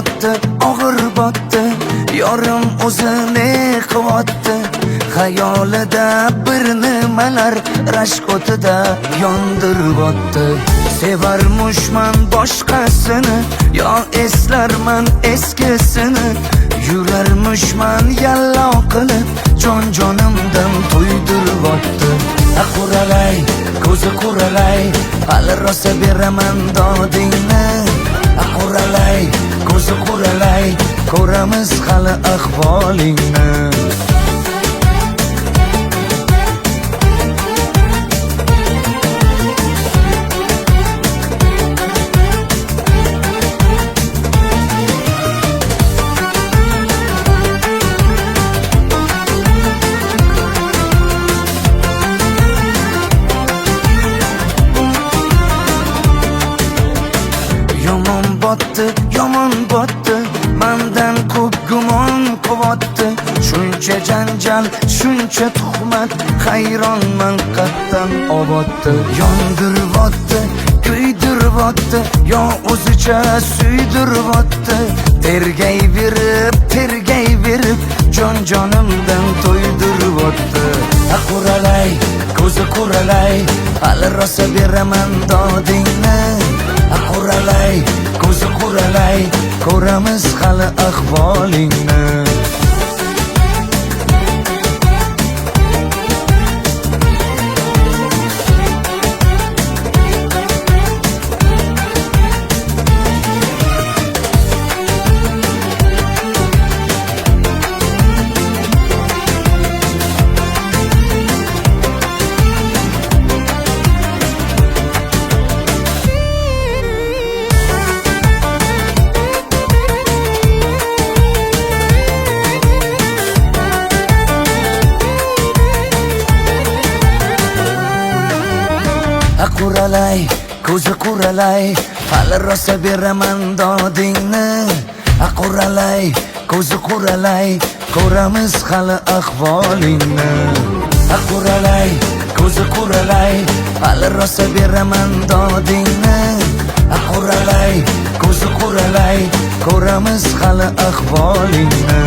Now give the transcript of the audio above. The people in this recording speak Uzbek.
botdi, og'ir botdi, yorim o'zini qilyapti. Xayolida bir nimalar rashk o'tida yondiryapti. Sevarmushman boshqasini, yo eslarman eskisini. Yurarmushman yallo qilib, jonimdan to'ydiryapti. Quralay, ko'zi quralay, hali rosa beraman dodingni. Quralay, ko'zi quralay, ko'ramiz hali ahvolingni. Yomon botdi, mendan ko'p gumon qilyapti. Shuncha janjal, shuncha tuhmat, hayronman qatdan oboddi. Yondiryapti, kuydiryapti, yo o'zicha suydiryapti. Tergayverib, jonimdan to'ydiryapti. Quralay, ko'zi quralay, hali rosa beraman dodingni. Quralay, ko'zi quralay, ko'ramiz hali ahvolingni. Quralay, ko'zi quralay, hali rosa beraman dodingni. Quralay, ko'zi quralay, ko'ramiz hali ahvolingni. Quralay, ko'zi quralay, hali rosa beraman dodingni. Quralay, ko'zi quralay, ko'ramiz hali ahvolingni.